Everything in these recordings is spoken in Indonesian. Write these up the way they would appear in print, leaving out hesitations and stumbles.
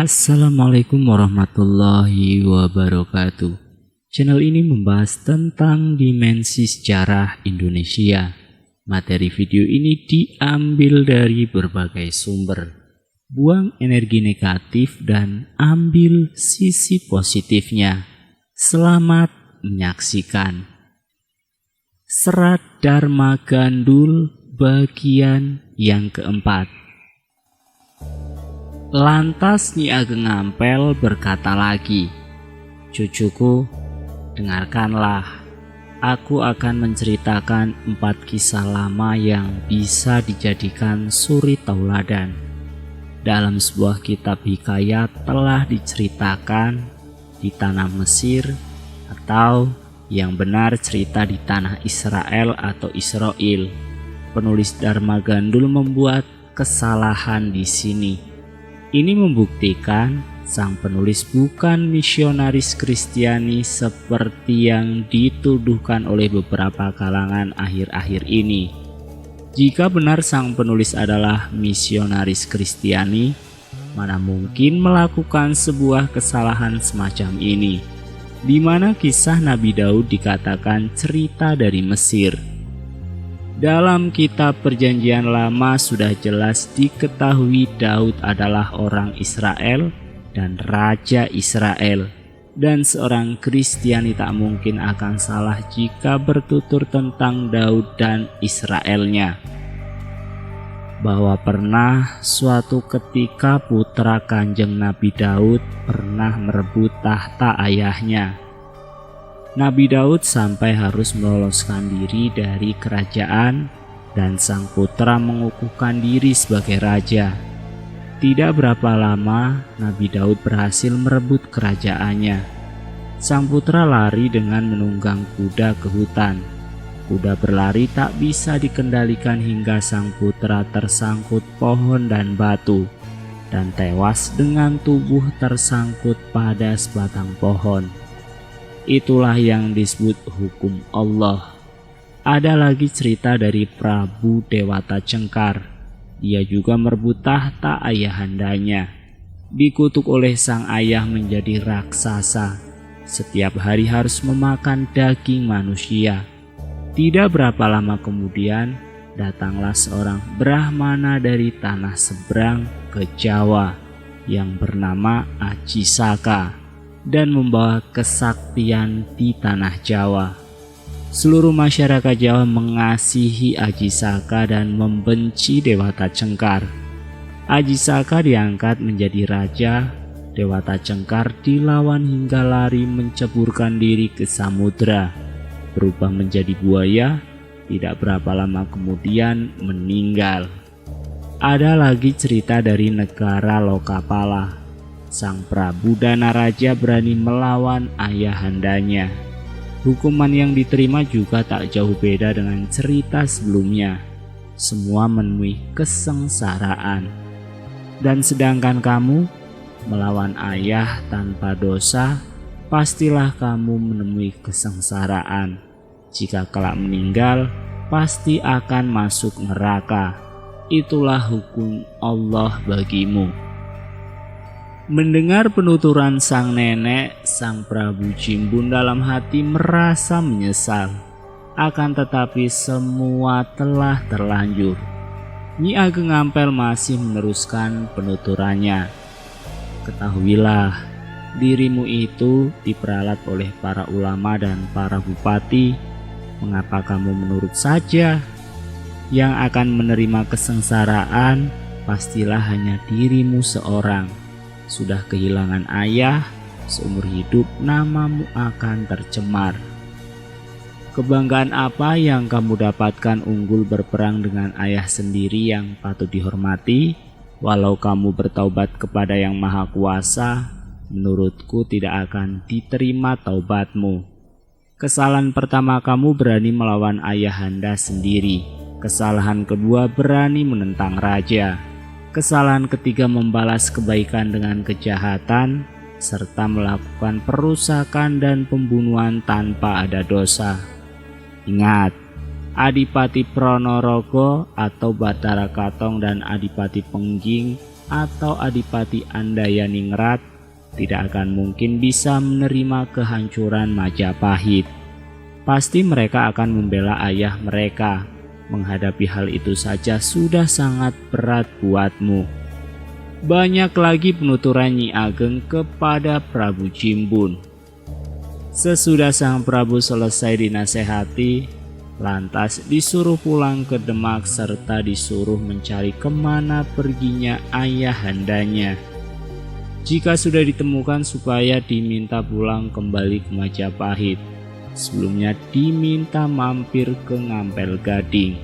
Assalamualaikum warahmatullahi wabarakatuh. Channel ini membahas tentang dimensi sejarah Indonesia. Materi video ini diambil dari berbagai sumber. Buang energi negatif dan ambil sisi positifnya. Selamat menyaksikan. Serat Dharma Gandul bagian yang keempat. Lantas Nyi Ageng Ampel berkata lagi, "Cucuku, dengarkanlah. Aku akan menceritakan 4 kisah lama yang bisa dijadikan suri tauladan. Dalam sebuah kitab hikayat telah diceritakan di tanah Mesir, atau yang benar cerita di tanah Israel atau Israel. Penulis Dharma Gandul membuat kesalahan di sini. Ini membuktikan sang penulis bukan misionaris Kristiani seperti yang dituduhkan oleh beberapa kalangan akhir-akhir ini. Jika benar sang penulis adalah misionaris Kristiani, mana mungkin melakukan sebuah kesalahan semacam ini, di mana kisah Nabi Daud dikatakan cerita dari Mesir. Dalam kitab Perjanjian Lama sudah jelas diketahui Daud adalah orang Israel dan Raja Israel, dan seorang Kristiani tak mungkin akan salah jika bertutur tentang Daud dan Israelnya. Bahwa pernah suatu ketika putra Kanjeng Nabi Daud pernah merebut tahta ayahnya. Nabi Daud sampai harus meloloskan diri dari kerajaan dan sang putra mengukuhkan diri sebagai raja. Tidak berapa lama Nabi Daud berhasil merebut kerajaannya. Sang putra lari dengan menunggang kuda ke hutan. Kuda berlari tak bisa dikendalikan hingga sang putra tersangkut pohon dan batu dan tewas dengan tubuh tersangkut pada sebatang pohon. Itulah yang disebut hukum Allah. Ada lagi cerita dari Prabu Dewata Cengkar. Dia juga merebut tahta ayahandanya. Dikutuk oleh sang ayah menjadi raksasa. Setiap hari harus memakan daging manusia. Tidak berapa lama kemudian, datanglah seorang Brahmana dari tanah seberang ke Jawa yang bernama Aji Saka dan membawa kesaktian di tanah Jawa. Seluruh masyarakat Jawa mengasihi Aji Saka dan membenci Dewata Cengkar. Aji Saka diangkat menjadi raja. Dewata Cengkar dilawan hingga lari menceburkan diri ke samudra, berubah menjadi buaya. Tidak berapa lama kemudian meninggal. Ada lagi cerita dari negara Lokapala. Sang Prabu Danaraja berani melawan ayahandanya. Hukuman yang diterima juga tak jauh beda dengan cerita sebelumnya. Semua menemui kesengsaraan. Dan sedangkan kamu melawan ayah tanpa dosa, pastilah kamu menemui kesengsaraan. Jika kelak meninggal, pasti akan masuk neraka. Itulah hukum Allah bagimu. Mendengar penuturan sang nenek, sang Prabu Jimbun dalam hati merasa menyesal. Akan tetapi semua telah terlanjur. Nyi Ageng Ampel masih meneruskan penuturannya. Ketahuilah, dirimu itu diperalat oleh para ulama dan para bupati. Mengapa kamu menurut saja? Yang akan menerima kesengsaraan pastilah hanya dirimu seorang. Sudah kehilangan ayah, seumur hidup namamu akan tercemar. Kebanggaan apa yang kamu dapatkan unggul berperang dengan ayah sendiri yang patut dihormati? Walau kamu bertaubat kepada Yang Maha Kuasa, menurutku tidak akan diterima taubatmu. Kesalahan pertama, kamu berani melawan ayahanda sendiri. Kesalahan kedua, berani menentang raja. Kesalahan ketiga, membalas kebaikan dengan kejahatan, serta melakukan perusakan dan pembunuhan tanpa ada dosa. Ingat, Adipati Pronorogo atau Bathara Katong dan Adipati Pengging atau Adipati Andayaningrat tidak akan mungkin bisa menerima kehancuran Majapahit. Pasti mereka akan membela ayah mereka. Menghadapi hal itu saja sudah sangat berat buatmu. Banyak lagi penuturan Nyi Ageng kepada Prabu Jimbun. Sesudah sang Prabu selesai dinasehati, lantas disuruh pulang ke Demak serta disuruh mencari kemana perginya ayahandanya. Jika sudah ditemukan supaya diminta pulang kembali ke Majapahit. Sebelumnya diminta mampir ke Ngampel Gading.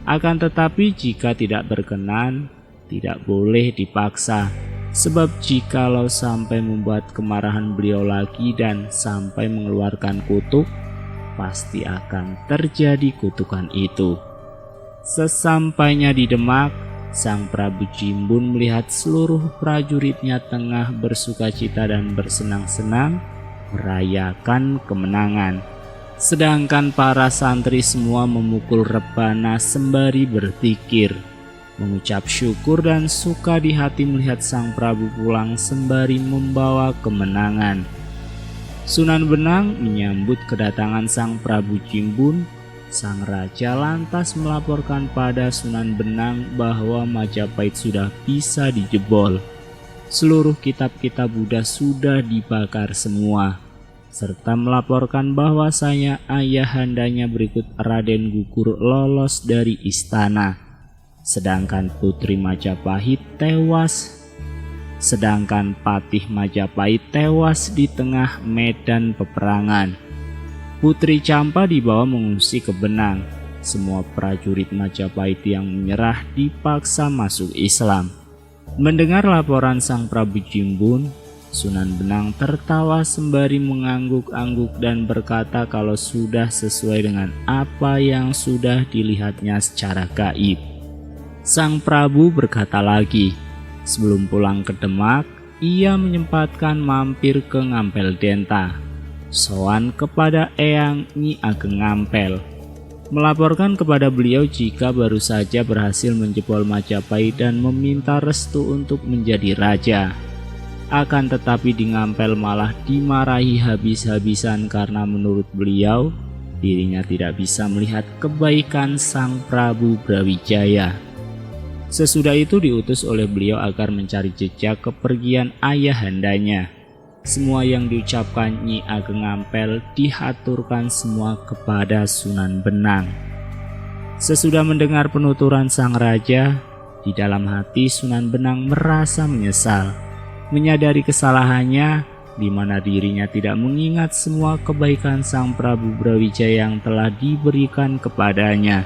Akan tetapi jika tidak berkenan, tidak boleh dipaksa. Sebab jikalau sampai membuat kemarahan beliau lagi dan sampai mengeluarkan kutuk, pasti akan terjadi kutukan itu. Sesampainya di Demak, sang Prabu Jimbun melihat seluruh prajuritnya tengah bersukacita dan bersenang-senang merayakan kemenangan. Sedangkan para santri semua memukul rebana sembari berzikir, mengucap syukur dan suka di hati melihat sang Prabu pulang sembari membawa kemenangan. Sunan Benang menyambut kedatangan sang Prabu Jimbun. Sang raja lantas melaporkan pada Sunan Benang bahwa Majapahit sudah bisa dijebol. Seluruh kitab-kitab Buddha sudah dibakar semua, serta melaporkan bahwasanya ayahandanya berikut Raden Gugur lolos dari istana, sedangkan Putri Majapahit tewas. Sedangkan Patih Majapahit tewas di tengah medan peperangan. Putri Campa dibawa mengungsi ke Benang. Semua prajurit Majapahit yang menyerah dipaksa masuk Islam. Mendengar laporan sang Prabu Jimbun, Sunan Benang tertawa sembari mengangguk-angguk dan berkata kalau sudah sesuai dengan apa yang sudah dilihatnya secara gaib. Sang Prabu berkata lagi, sebelum pulang ke Demak, ia menyempatkan mampir ke Ngampel Denta, sowan kepada Eyang Nyi Ageng Ngampel, melaporkan kepada beliau jika baru saja berhasil menjebol Majapahit dan meminta restu untuk menjadi raja. Akan tetapi di Ngampel malah dimarahi habis-habisan karena menurut beliau dirinya tidak bisa melihat kebaikan sang Prabu Brawijaya. Sesudah itu diutus oleh beliau agar mencari jejak kepergian ayahandanya. Semua yang diucapkan Nyi Ageng Ngampel dihaturkan semua kepada Sunan Benang. Sesudah mendengar penuturan sang raja, di dalam hati Sunan Benang merasa menyesal, menyadari kesalahannya di mana dirinya tidak mengingat semua kebaikan sang Prabu Brawijaya yang telah diberikan kepadanya.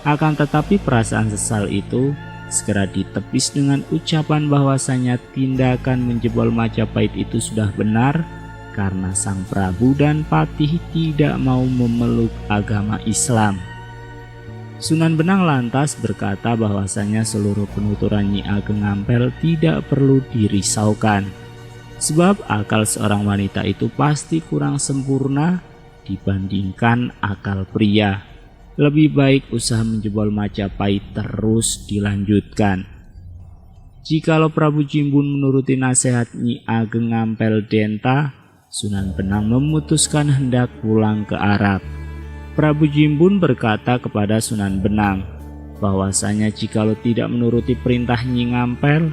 Akan tetapi perasaan sesal itu segera ditepis dengan ucapan bahwasanya tindakan menjebol Majapahit itu sudah benar karena sang Prabu dan Patih tidak mau memeluk agama Islam. Sunan Benang lantas berkata bahwasanya seluruh penuturan Nyi Ageng Ngampel tidak perlu dirisaukan, sebab akal seorang wanita itu pasti kurang sempurna dibandingkan akal pria. Lebih baik usaha menjebol Majapahit terus dilanjutkan. Jikalau Prabu Jimbun menuruti nasihat Nyi Ageng Ngampel Denta, Sunan Benang memutuskan hendak pulang ke Arab. Prabu Jimbun berkata kepada Sunan Benang bahwasanya jikalau tidak menuruti perintah Nyi Ngampel,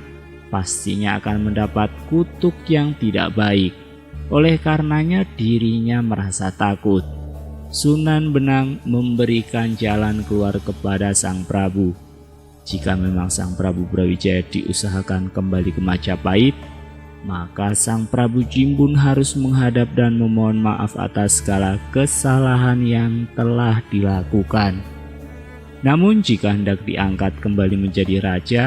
pastinya akan mendapat kutuk yang tidak baik. Oleh karenanya dirinya merasa takut. Sunan Benang memberikan jalan keluar kepada sang Prabu. Jika memang sang Prabu Brawijaya diusahakan kembali ke Majapahit, maka sang Prabu Jimbun harus menghadap dan memohon maaf atas segala kesalahan yang telah dilakukan. Namun jika hendak diangkat kembali menjadi raja,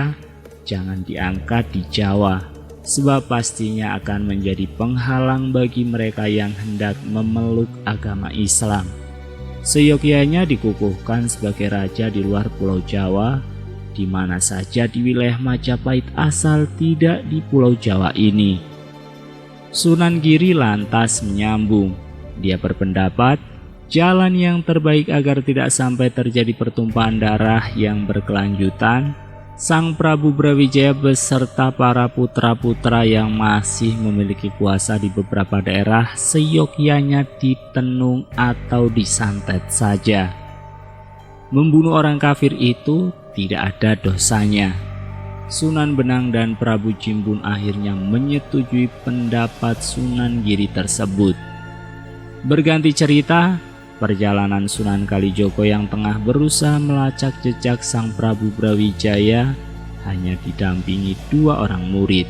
jangan diangkat di Jawa, sebab pastinya akan menjadi penghalang bagi mereka yang hendak memeluk agama Islam. Seyogyanya dikukuhkan sebagai raja di luar Pulau Jawa, di mana saja di wilayah Majapahit asal tidak di Pulau Jawa ini. Sunan Giri lantas menyambung. Dia berpendapat jalan yang terbaik agar tidak sampai terjadi pertumpahan darah yang berkelanjutan Sang Prabu Brawijaya beserta para putra-putra yang masih memiliki kuasa di beberapa daerah seyogyanya ditenung atau disantet saja. Membunuh orang kafir itu tidak ada dosanya. Sunan Benang dan Prabu Jimbun akhirnya menyetujui pendapat Sunan Giri tersebut. Berganti cerita, perjalanan Sunan Kalijogo yang tengah berusaha melacak jejak Sang Prabu Brawijaya hanya didampingi 2 orang murid.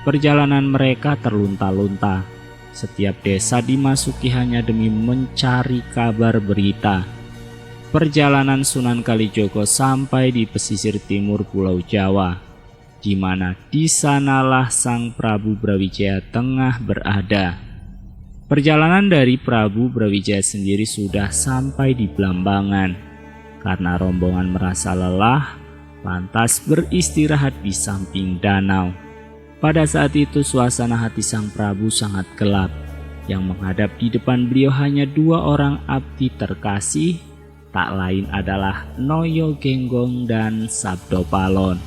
Perjalanan mereka terlunta-lunta. Setiap desa dimasuki hanya demi mencari kabar berita. Perjalanan Sunan Kalijogo sampai di pesisir timur Pulau Jawa, di mana di sanalah Sang Prabu Brawijaya tengah berada. Perjalanan dari Prabu Brawijaya sendiri sudah sampai di Blambangan. Karena rombongan merasa lelah, lantas beristirahat di samping danau. Pada saat itu suasana hati Sang Prabu sangat gelap. Yang menghadap di depan beliau hanya 2 orang abdi terkasih, tak lain adalah Noyo Genggong dan Sabdo Palon.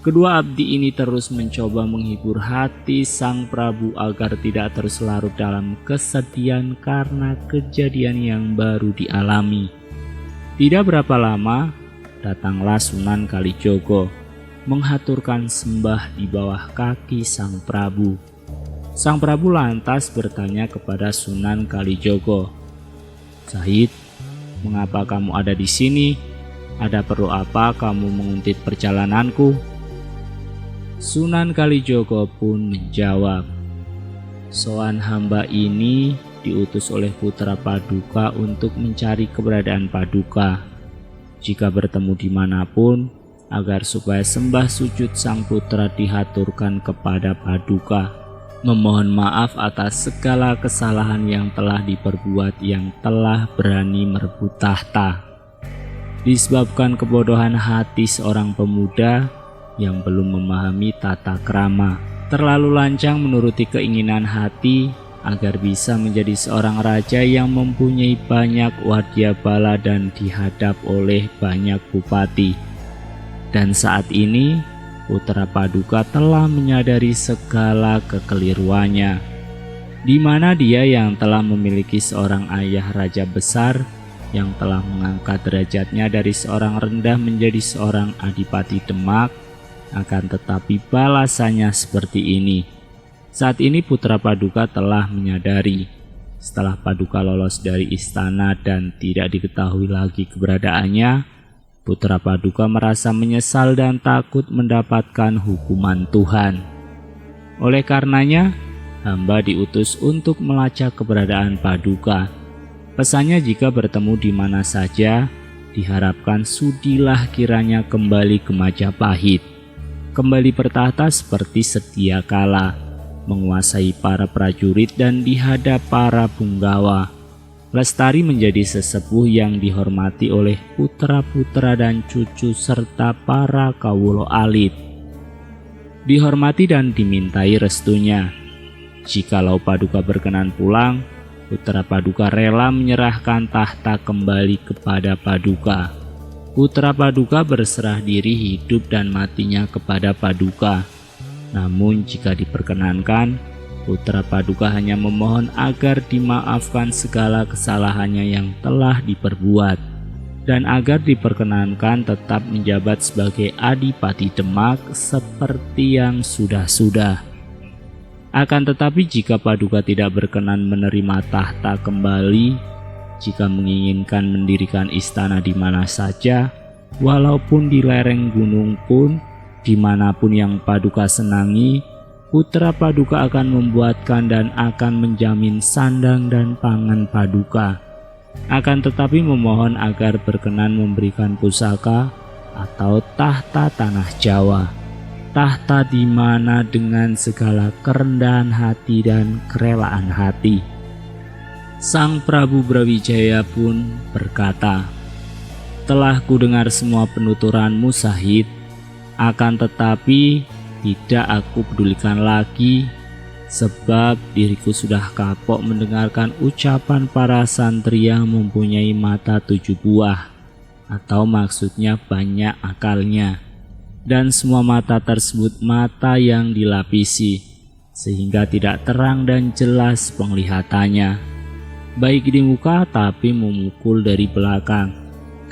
Kedua abdi ini terus mencoba menghibur hati Sang Prabu agar tidak terus larut dalam kesedihan karena kejadian yang baru dialami. Tidak berapa lama, datanglah Sunan Kalijogo menghaturkan sembah di bawah kaki Sang Prabu. Sang Prabu lantas bertanya kepada Sunan Kalijogo, "Zahid, mengapa kamu ada di sini? Ada perlu apa kamu menguntit perjalananku?" Sunan Kalijogo pun menjawab, "Soan hamba ini diutus oleh putra Paduka untuk mencari keberadaan Paduka. Jika bertemu dimanapun, agar supaya sembah sujud sang putra dihaturkan kepada Paduka. Memohon maaf atas segala kesalahan yang telah diperbuat yang telah berani merebut tahta. Disebabkan kebodohan hati seorang pemuda yang belum memahami tata krama, terlalu lancang menuruti keinginan hati agar bisa menjadi seorang raja yang mempunyai banyak wadyabala dan dihadap oleh banyak bupati. Dan saat ini putra Paduka telah menyadari segala kekeliruannya, di mana dia yang telah memiliki seorang ayah raja besar yang telah mengangkat derajatnya dari seorang rendah menjadi seorang adipati Demak. Akan tetapi balasannya seperti ini. Saat ini putra Paduka telah menyadari, setelah Paduka lolos dari istana dan tidak diketahui lagi keberadaannya, putra Paduka merasa menyesal dan takut mendapatkan hukuman Tuhan. Oleh karenanya, hamba diutus untuk melacak keberadaan Paduka. Pesannya jika bertemu di mana saja, diharapkan sudilah kiranya kembali ke Majapahit. Kembali bertahta seperti sedia kala, menguasai para prajurit dan dihadap para punggawa. Lestari menjadi sesepuh yang dihormati oleh putra-putra dan cucu serta para kawula alit. Dihormati dan dimintai restunya. Jikalau Paduka berkenan pulang, putra Paduka rela menyerahkan tahta kembali kepada Paduka. Putra Paduka berserah diri hidup dan matinya kepada Paduka. Namun jika diperkenankan, putra Paduka hanya memohon agar dimaafkan segala kesalahannya yang telah diperbuat, dan agar diperkenankan tetap menjabat sebagai Adipati Demak seperti yang sudah-sudah. Akan tetapi jika Paduka tidak berkenan menerima tahta kembali, jika menginginkan mendirikan istana di mana saja, walaupun di lereng gunung pun, dimanapun yang Paduka senangi, putra Paduka akan membuatkan dan akan menjamin sandang dan pangan Paduka. Akan tetapi memohon agar berkenan memberikan pusaka atau tahta tanah Jawa, tahta di mana dengan segala kerendahan hati dan kerelaan hati. Sang Prabu Brawijaya pun berkata, "Telah kudengar semua penuturanmu, Zahid, akan tetapi tidak aku pedulikan lagi, sebab diriku sudah kapok mendengarkan ucapan para santri yang mempunyai mata 7 buah, atau maksudnya banyak akalnya. dan semua mata tersebut mata yang dilapisi, sehingga tidak terang dan jelas penglihatannya. Baik di muka tapi memukul dari belakang.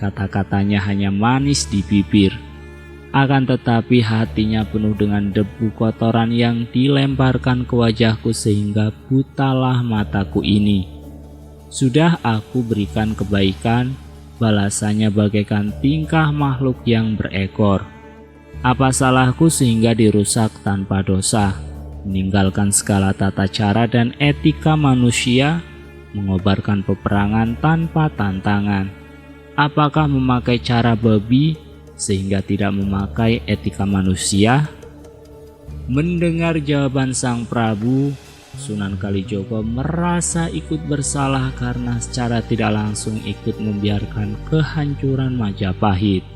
Kata-katanya hanya manis di bibir. Akan tetapi hatinya penuh dengan debu kotoran yang dilemparkan ke wajahku sehingga butalah mataku ini. Sudah aku berikan kebaikan, balasannya bagaikan tingkah makhluk yang berekor. Apa salahku sehingga dirusak tanpa dosa, meninggalkan segala tata cara dan etika manusia, mengobarkan peperangan tanpa tantangan? Apakah memakai cara babi sehingga tidak memakai etika manusia? Mendengar jawaban sang Prabu, Sunan Kalijogo merasa ikut bersalah karena secara tidak langsung ikut membiarkan kehancuran Majapahit.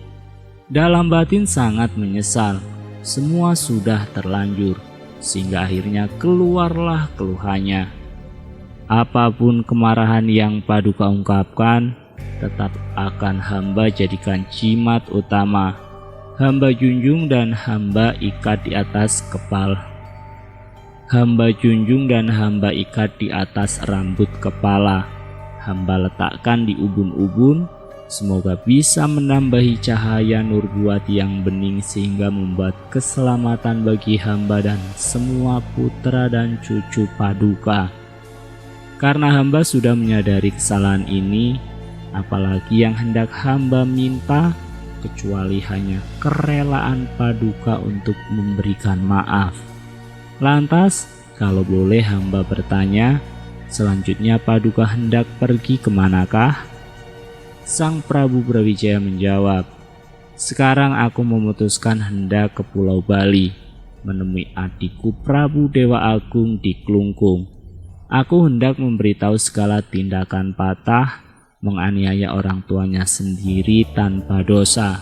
Dalam batin sangat menyesal, semua sudah terlanjur, sehingga akhirnya keluarlah keluhannya. Apapun kemarahan yang Paduka ungkapkan, tetap akan hamba jadikan jimat utama, hamba junjung dan hamba ikat di atas kepala. Hamba junjung dan hamba ikat di atas rambut kepala, hamba letakkan di ubun-ubun, semoga bisa menambahi cahaya nur buati yang bening sehingga membuat keselamatan bagi hamba dan semua putra dan cucu Paduka. Karena hamba sudah menyadari kesalahan ini, apalagi yang hendak hamba minta kecuali hanya kerelaan Paduka untuk memberikan maaf. Lantas, kalau boleh hamba bertanya, selanjutnya Paduka hendak pergi kemanakah? Sang Prabu Brawijaya menjawab, sekarang aku memutuskan hendak ke Pulau Bali, menemui adikku Prabu Dewa Agung di Klungkung. Aku hendak memberitahu segala tindakan patah, menganiaya orang tuanya sendiri tanpa dosa.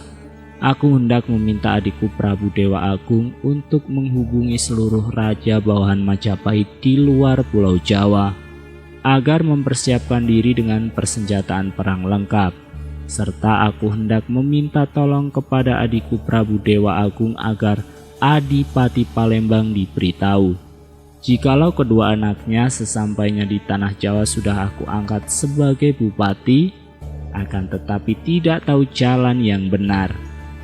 Aku hendak meminta adikku Prabu Dewa Agung untuk menghubungi seluruh raja bawahan Majapahit di luar Pulau Jawa, agar mempersiapkan diri dengan persenjataan perang lengkap. Serta aku hendak meminta tolong kepada adikku Prabu Dewa Agung agar Adipati Palembang diberitahu, jikalau kedua anaknya sesampainya di tanah Jawa sudah aku angkat sebagai bupati, akan tetapi tidak tahu jalan yang benar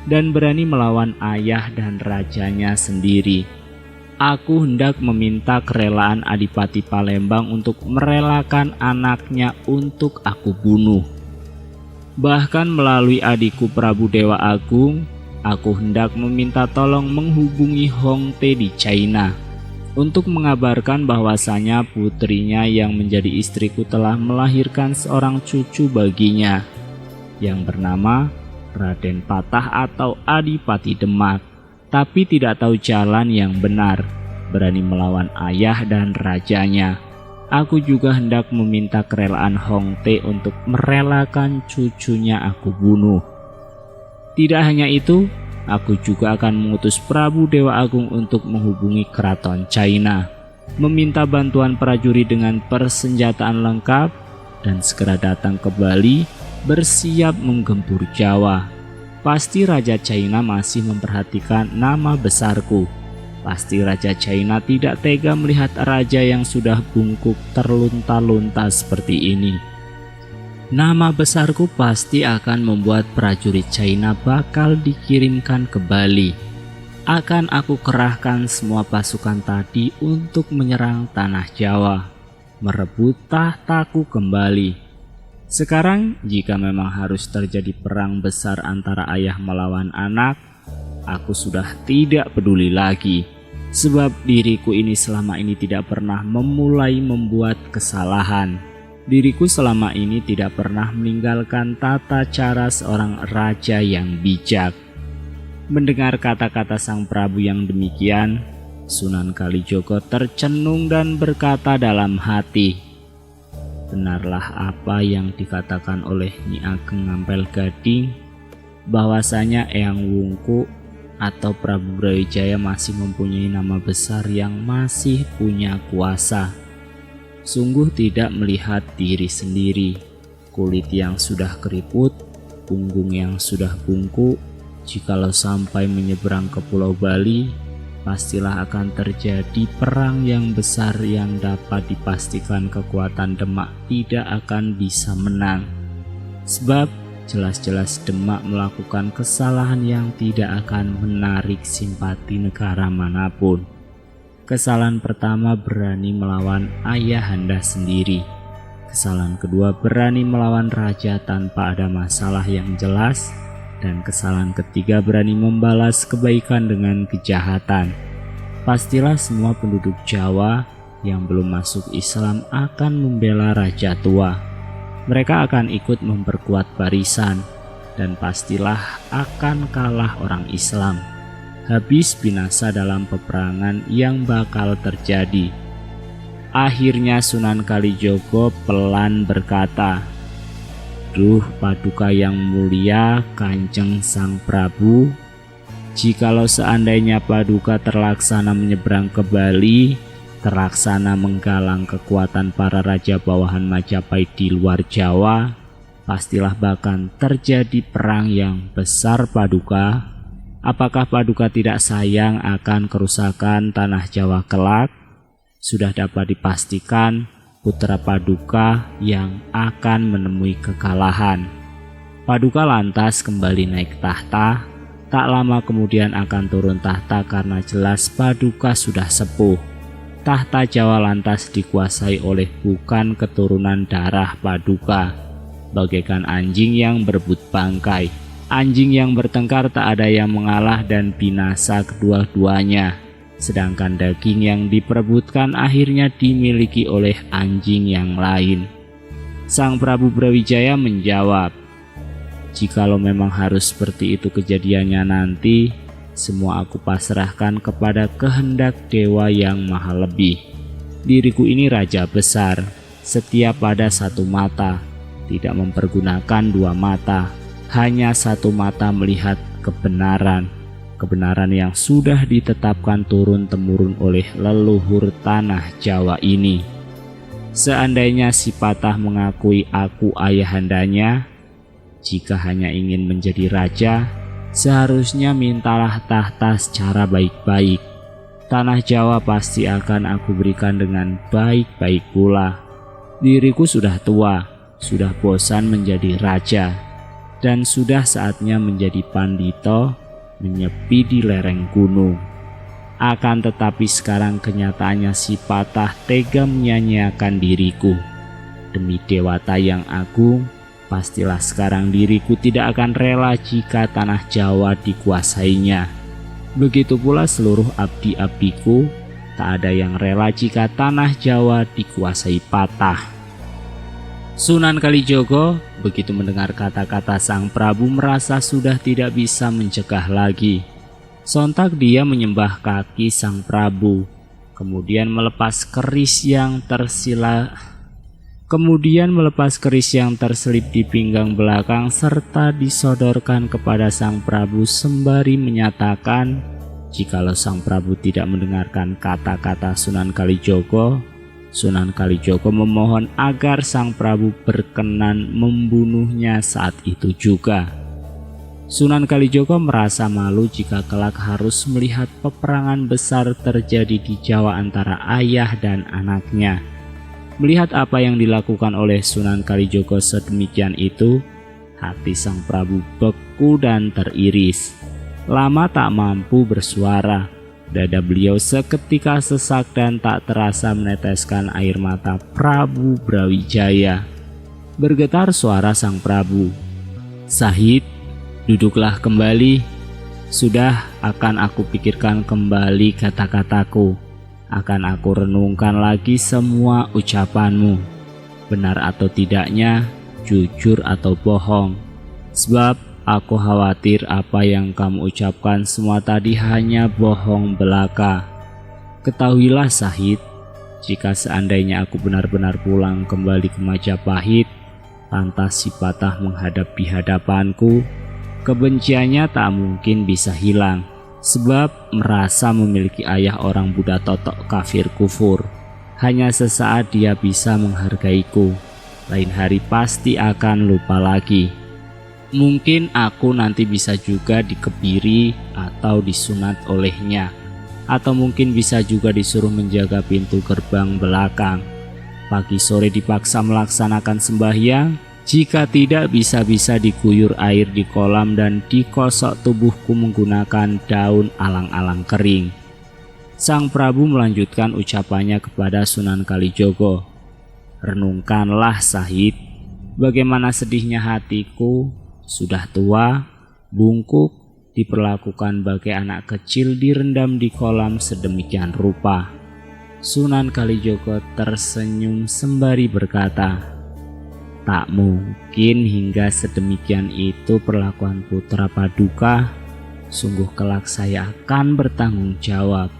dan berani melawan ayah dan rajanya sendiri. Aku hendak meminta kerelaan Adipati Palembang untuk merelakan anaknya untuk aku bunuh. Bahkan melalui adikku Prabu Dewa Agung, aku hendak meminta tolong menghubungi Hong Te di China untuk mengabarkan bahwasanya putrinya yang menjadi istriku telah melahirkan seorang cucu baginya yang bernama Raden Patah atau Adipati Demak, tapi tidak tahu jalan yang benar, berani melawan ayah dan rajanya. Aku juga hendak meminta kerelaan Hong Te untuk merelakan cucunya aku bunuh. Tidak hanya itu, aku juga akan mengutus Prabu Dewa Agung untuk menghubungi keraton China, meminta bantuan prajurit dengan persenjataan lengkap, dan segera datang ke Bali bersiap menggempur Jawa. Pasti Raja China masih memperhatikan nama besarku. Pasti Raja China tidak tega melihat raja yang sudah bungkuk terlunta-lunta seperti ini. Nama besarku pasti akan membuat prajurit China bakal dikirimkan ke Bali. Akan aku kerahkan semua pasukan tadi untuk menyerang tanah Jawa, merebut tahtaku kembali. Sekarang jika memang harus terjadi perang besar antara ayah melawan anak, aku sudah tidak peduli lagi, sebab diriku ini selama ini tidak pernah memulai membuat kesalahan. Diriku selama ini tidak pernah meninggalkan tata cara seorang raja yang bijak. Mendengar kata-kata sang Prabu yang demikian, Sunan Kalijogo tercenung dan berkata dalam hati, benarlah apa yang dikatakan oleh Nyi Ageng Ngampel Gading, bahwasanya Eyang Wungku atau Prabu Brawijaya masih mempunyai nama besar yang masih punya kuasa. Sungguh tidak melihat diri sendiri, kulit yang sudah keriput, punggung yang sudah bungkuk, Jikalau sampai menyeberang ke Pulau Bali, pastilah akan terjadi perang yang besar yang dapat dipastikan kekuatan Demak tidak akan bisa menang. Sebab jelas-jelas Demak melakukan kesalahan yang tidak akan menarik simpati negara manapun. Kesalahan pertama, berani melawan ayahanda sendiri. Kesalahan kedua, berani melawan raja tanpa ada masalah yang jelas. Dan kesalahan ketiga, berani membalas kebaikan dengan kejahatan. Pastilah semua penduduk Jawa yang belum masuk Islam akan membela raja tua. Mereka akan ikut memperkuat barisan, dan pastilah akan kalah orang Islam. Habis binasa dalam peperangan yang bakal terjadi. Akhirnya Sunan Kalijogo pelan berkata, "Duh Paduka yang mulia Kanjeng Sang Prabu, jikalau seandainya Paduka terlaksana menyeberang ke Bali, terlaksana menggalang kekuatan para raja bawahan Majapahit di luar Jawa, pastilah bahkan terjadi perang yang besar Paduka. Apakah Paduka tidak sayang akan kerusakan tanah Jawa kelak? Sudah dapat dipastikan putra Paduka yang akan menemui kekalahan." Paduka lantas kembali naik tahta. Tak lama kemudian akan turun tahta karena jelas Paduka sudah sepuh. Tahta Jawa lantas dikuasai oleh bukan keturunan darah Paduka. Bagaikan anjing yang berebut bangkai. Anjing yang bertengkar tak ada yang mengalah dan binasa kedua-duanya. Sedangkan daging yang diperebutkan akhirnya dimiliki oleh anjing yang lain. Sang Prabu Brawijaya menjawab, "Jikalau memang harus seperti itu kejadiannya nanti, semua aku pasrahkan kepada kehendak dewa yang maha lebih. Diriku ini raja besar, setia pada satu mata, tidak mempergunakan dua mata, hanya satu mata melihat kebenaran. Kebenaran yang sudah ditetapkan turun-temurun oleh leluhur tanah Jawa ini. Seandainya si Patah mengakui aku ayahandanya, jika hanya ingin menjadi raja, seharusnya mintalah tahta secara baik-baik. Tanah Jawa pasti akan aku berikan dengan baik-baik pula. Diriku sudah tua, sudah bosan menjadi raja, dan sudah saatnya menjadi pandito, menyepi di lereng gunung. Akan tetapi sekarang kenyataannya si Patah tega menyanyiakan diriku. Demi dewata yang agung, pastilah sekarang diriku tidak akan rela jika tanah Jawa dikuasainya. Begitu pula seluruh abdi-abdiku, tak ada yang rela jika tanah Jawa dikuasai Patah." Sunan Kalijogo begitu mendengar kata-kata Sang Prabu merasa sudah tidak bisa mencegah lagi. Sontak dia menyembah kaki Sang Prabu, kemudian melepas keris yang terselip di pinggang belakang serta disodorkan kepada Sang Prabu sembari menyatakan, jikalau Sang Prabu tidak mendengarkan kata-kata Sunan Kalijogo, Sunan Kalijogo memohon agar Sang Prabu berkenan membunuhnya saat itu juga. Sunan Kalijogo merasa malu jika kelak harus melihat peperangan besar terjadi di Jawa antara ayah dan anaknya. Melihat apa yang dilakukan oleh Sunan Kalijogo sedemikian itu, hati Sang Prabu beku dan teriris. Lama tak mampu bersuara. Dada beliau seketika sesak dan tak terasa meneteskan air mata Prabu Brawijaya. Bergetar suara Sang Prabu, "Sahid, duduklah kembali. Sudah akan aku pikirkan kembali kata-kataku. Akan aku renungkan lagi semua ucapanmu. Benar atau tidaknya, jujur atau bohong. Sebab aku khawatir apa yang kamu ucapkan semua tadi hanya bohong belaka. Ketahuilah Sahid, jika seandainya aku benar-benar pulang kembali ke Majapahit, lantas si Patah menghadap di hadapanku, kebenciannya tak mungkin bisa hilang, sebab merasa memiliki ayah orang Buddha Totok kafir kufur. Hanya sesaat dia bisa menghargaiku, lain hari pasti akan lupa lagi. Mungkin aku nanti bisa juga dikebiri atau disunat olehnya, atau mungkin bisa juga disuruh menjaga pintu gerbang belakang. Pagi sore dipaksa melaksanakan sembahyang, jika tidak bisa-bisa diguyur air di kolam dan dikosok tubuhku menggunakan daun alang-alang kering. Sang Prabu melanjutkan ucapannya kepada Sunan Kalijogo. Renungkanlah Sahid, bagaimana sedihnya hatiku, sudah tua, bungkuk, diperlakukan bagai anak kecil direndam di kolam sedemikian rupa. Sunan Kalijogo tersenyum sembari berkata, tak mungkin hingga sedemikian itu perlakuan putra Paduka. Sungguh kelak saya akan bertanggung jawab.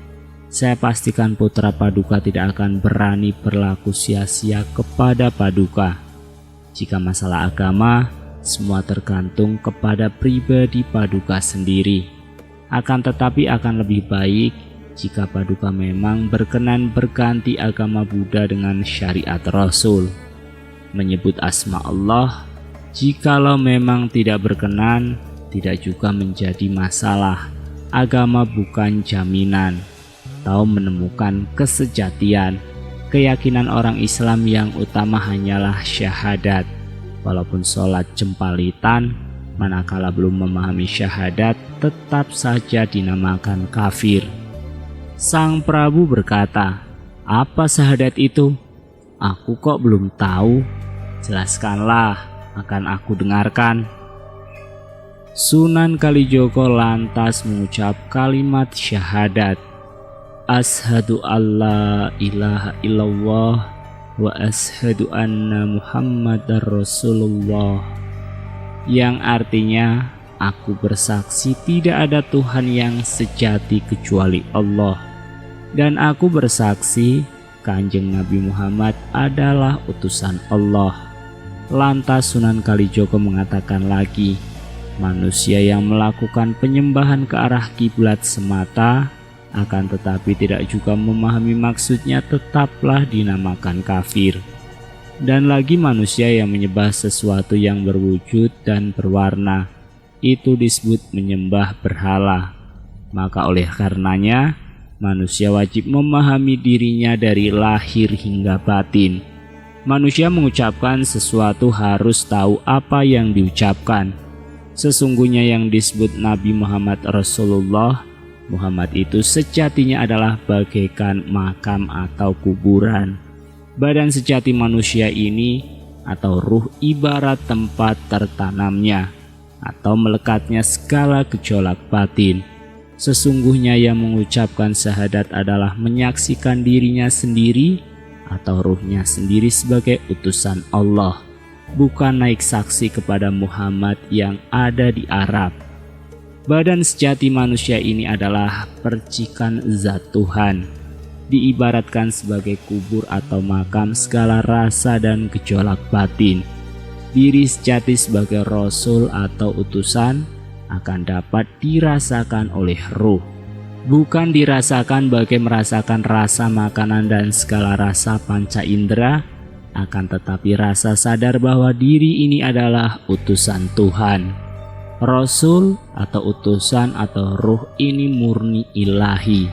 Saya pastikan putra Paduka tidak akan berani berlaku sia-sia kepada Paduka. Jika masalah agama, semua tergantung kepada pribadi Paduka sendiri. Akan tetapi akan lebih baik jika Paduka memang berkenan berganti agama Buddha dengan syariat Rasul. Menyebut asma Allah, jikalau memang tidak berkenan, tidak juga menjadi masalah. Agama bukan jaminan. Tahu menemukan kesejatian. Keyakinan orang Islam yang utama hanyalah syahadat. Walaupun sholat jempalitan, manakala belum memahami syahadat, tetap saja dinamakan kafir. Sang Prabu berkata, apa syahadat itu? Aku kok belum tahu. Jelaskanlah, akan aku dengarkan. Sunan Kalijogo lantas mengucap kalimat syahadat. Ashadu alla ilaha illallah wa ashadu anna Muhammadar Rasulullah, yang artinya aku bersaksi tidak ada Tuhan yang sejati kecuali Allah, dan aku bersaksi Kanjeng Nabi Muhammad adalah utusan Allah. Lantas Sunan Kalijogo mengatakan lagi, manusia yang melakukan penyembahan ke arah kiblat semata akan tetapi tidak juga memahami maksudnya tetaplah dinamakan kafir. Dan lagi manusia yang menyembah sesuatu yang berwujud dan berwarna, itu disebut menyembah berhala. Maka oleh karenanya manusia wajib memahami dirinya dari lahir hingga batin. Manusia mengucapkan sesuatu harus tahu apa yang diucapkan. Sesungguhnya yang disebut Nabi Muhammad Rasulullah, Muhammad itu sejatinya adalah bagaikan makam atau kuburan. Badan sejati manusia ini atau ruh ibarat tempat tertanamnya atau melekatnya segala gejolak batin. Sesungguhnya yang mengucapkan syahadat adalah menyaksikan dirinya sendiri atau ruhnya sendiri sebagai utusan Allah, bukan naik saksi kepada Muhammad yang ada di Arab. Badan sejati manusia ini adalah percikan zat Tuhan, diibaratkan sebagai kubur atau makam segala rasa dan gejolak batin. Diri sejati sebagai Rasul atau utusan akan dapat dirasakan oleh ruh, bukan dirasakan bagai merasakan rasa makanan dan segala rasa panca indera, akan tetapi rasa sadar bahwa diri ini adalah utusan Tuhan. Rasul atau utusan atau ruh ini murni ilahi.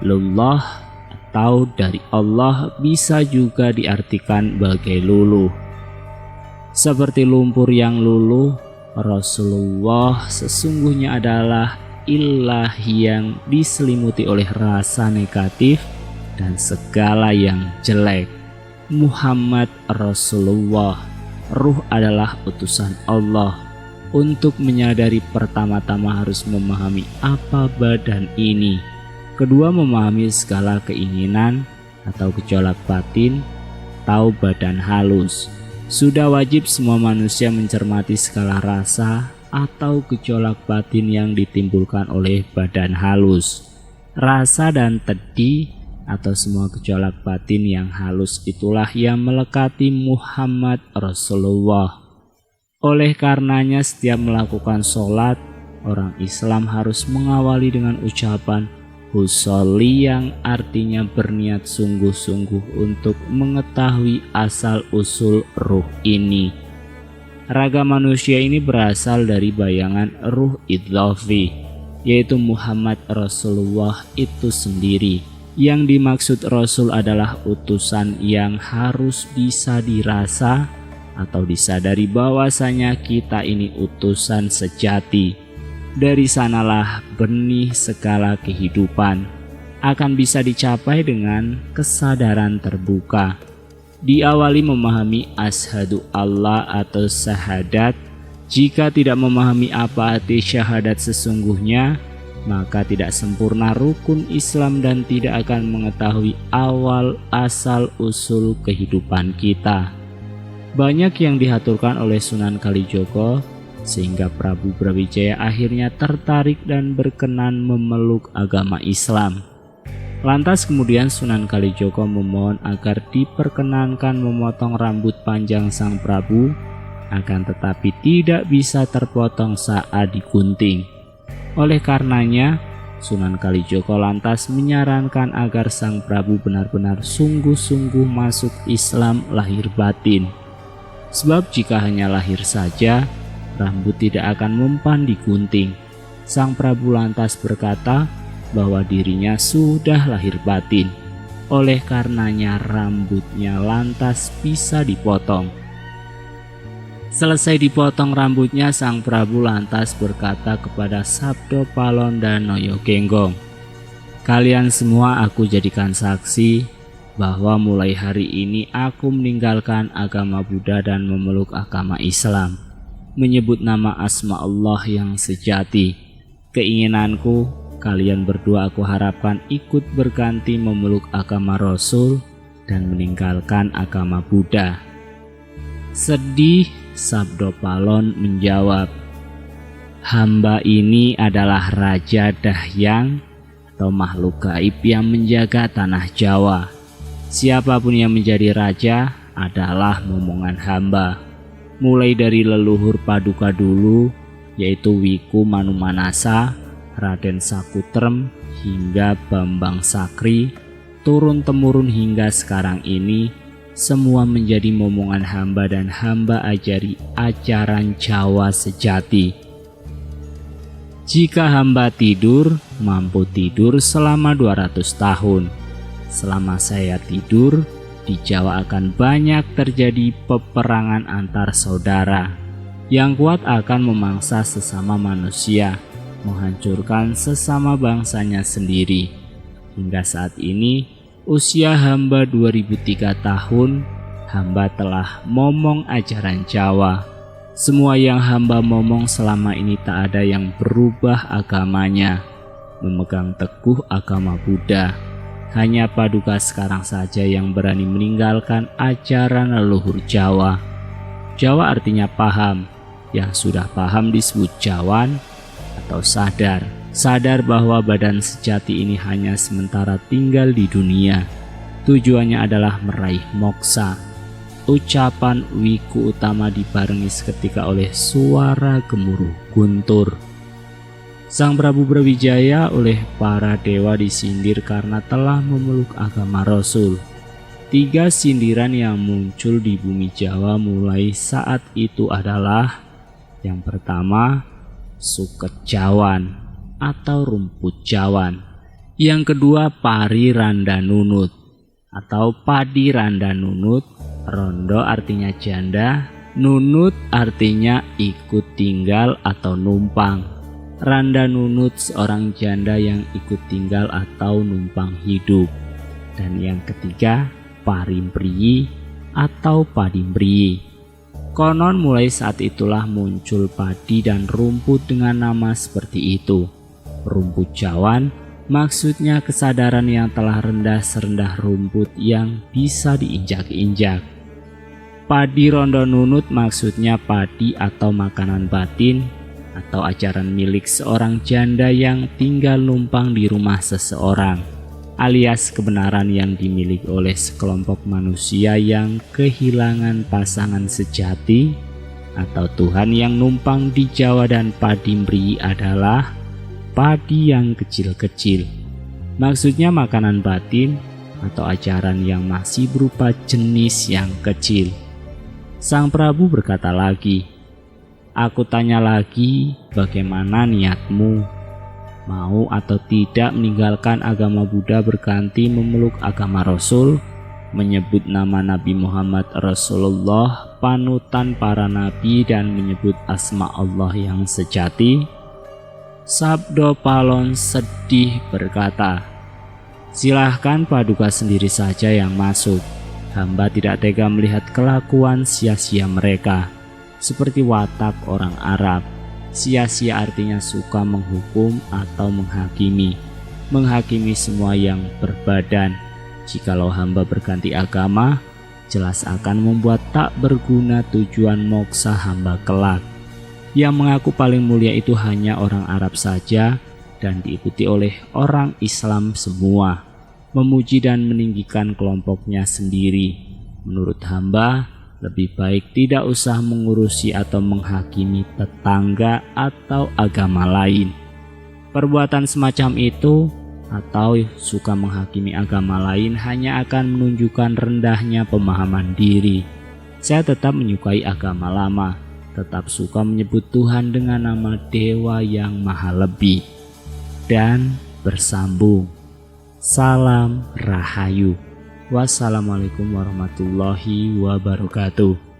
Lullah atau dari Allah bisa juga diartikan bagai luluh. Seperti lumpur yang luluh, Rasulullah sesungguhnya adalah ilahi yang diselimuti oleh rasa negatif dan segala yang jelek. Muhammad Rasulullah, ruh adalah utusan Allah. Untuk menyadari pertama-tama harus memahami apa badan ini. Kedua, memahami segala keinginan atau gejolak batin, tahu badan halus. Sudah wajib semua manusia mencermati segala rasa atau gejolak batin yang ditimbulkan oleh badan halus. Rasa dan tedi atau semua gejolak batin yang halus itulah yang melekati Muhammad Rasulullah. Oleh karenanya setiap melakukan sholat, orang Islam harus mengawali dengan ucapan Husolli yang artinya berniat sungguh-sungguh untuk mengetahui asal-usul ruh ini. Raga manusia ini berasal dari bayangan ruh idlafi, yaitu Muhammad Rasulullah itu sendiri. Yang dimaksud Rasul adalah utusan yang harus bisa dirasa atau disadari bahwasanya kita ini utusan sejati. Dari sanalah benih segala kehidupan akan bisa dicapai dengan kesadaran terbuka. Diawali memahami asyhadu Allah atau syahadat. Jika tidak memahami apa arti syahadat sesungguhnya, maka tidak sempurna rukun Islam dan tidak akan mengetahui awal asal usul kehidupan kita. Banyak yang dihaturkan oleh Sunan Kalijogo sehingga Prabu Brawijaya akhirnya tertarik dan berkenan memeluk agama Islam. Lantas kemudian Sunan Kalijogo memohon agar diperkenankan memotong rambut panjang sang Prabu, akan tetapi tidak bisa terpotong saat digunting. Oleh karenanya, Sunan Kalijogo lantas menyarankan agar sang Prabu benar-benar sungguh-sungguh masuk Islam lahir batin. Sebab jika hanya lahir saja, rambut tidak akan mempan digunting. Sang Prabu lantas berkata bahwa dirinya sudah lahir batin. Oleh karenanya rambutnya lantas bisa dipotong. Selesai dipotong rambutnya, sang Prabu lantas berkata kepada Sabdo Palon dan Noyo Genggong, "Kalian semua aku jadikan saksi bahwa mulai hari ini aku meninggalkan agama Buddha dan memeluk agama Islam, menyebut nama asma Allah yang sejati. Keinginanku, kalian berdua aku harapkan ikut berganti memeluk agama Rasul dan meninggalkan agama Buddha." Sedih, Sabdo Palon menjawab, "Hamba ini adalah Raja Dahyang atau makhluk gaib yang menjaga tanah Jawa. Siapapun yang menjadi raja adalah momongan hamba. Mulai dari leluhur Paduka dulu, yaitu Wiku Manumanasa, Raden Sakutrem, hingga Bambang Sakri, turun-temurun hingga sekarang ini, semua menjadi momongan hamba dan hamba ajari ajaran Jawa sejati. Jika hamba tidur, mampu tidur selama 200 tahun. Selama saya tidur, di Jawa akan banyak terjadi peperangan antar saudara. Yang kuat akan memangsa sesama manusia, menghancurkan sesama bangsanya sendiri. Hingga saat ini, usia hamba 2003 tahun, hamba telah momong ajaran Jawa. Semua yang hamba momong selama ini tak ada yang berubah agamanya, memegang teguh agama Buddha. Hanya Paduka sekarang saja yang berani meninggalkan ajaran leluhur Jawa. Jawa artinya paham, yang sudah paham disebut Jawan atau sadar. Sadar bahwa badan sejati ini hanya sementara tinggal di dunia. Tujuannya adalah meraih moksa. Ucapan Wiku Utama dibarengi seketika oleh suara gemuruh guntur. Sang Prabu Brawijaya oleh para dewa disindir karena telah memeluk agama Rasul. 3 sindiran yang muncul di bumi Jawa mulai saat itu adalah: yang pertama, Suket Jawan atau rumput Jawan. Yang kedua, Pari Randa Nunut atau padi Randa Nunut. Rondo artinya janda, Nunut artinya ikut tinggal atau numpang. Randa Nunut seorang janda yang ikut tinggal atau numpang hidup. Dan yang ketiga, Parimpriyi atau Padimpriyi. Konon mulai saat itulah muncul padi dan rumput dengan nama seperti itu. Rumput Jawan maksudnya kesadaran yang telah rendah serendah rumput yang bisa diinjak-injak. Padi Rondo Nunut maksudnya padi atau makanan batin atau ajaran milik seorang janda yang tinggal numpang di rumah seseorang, alias kebenaran yang dimiliki oleh sekelompok manusia yang kehilangan pasangan sejati atau Tuhan yang numpang di Jawa. Dan Padimpriyi adalah padi yang kecil-kecil, maksudnya makanan batin atau ajaran yang masih berupa jenis yang kecil. Sang Prabu berkata lagi, Aku tanya lagi, bagaimana niatmu? Mau atau tidak meninggalkan agama Buddha berganti memeluk agama Rasul, menyebut nama Nabi Muhammad Rasulullah, panutan para nabi, dan menyebut asma Allah yang sejati? Sabdo Palon sedih berkata, silahkan Paduka sendiri saja yang masuk. Hamba tidak tega melihat kelakuan sia-sia mereka, seperti watak orang Arab. Sia-sia artinya suka menghukum atau menghakimi semua yang berbadan. Jikalau hamba berganti agama, jelas akan membuat tak berguna tujuan moksa hamba kelak. Yang mengaku paling mulia itu hanya orang Arab saja dan diikuti oleh orang Islam semua, memuji dan meninggikan kelompoknya sendiri. Menurut hamba, lebih baik tidak usah mengurusi atau menghakimi tetangga atau agama lain. Perbuatan semacam itu atau suka menghakimi agama lain hanya akan menunjukkan rendahnya pemahaman diri. Saya tetap menyukai agama lama, tetap suka menyebut Tuhan dengan nama Dewa yang Maha Lebih. Dan bersambung. Salam Rahayu. Wassalamualaikum warahmatullahi wabarakatuh.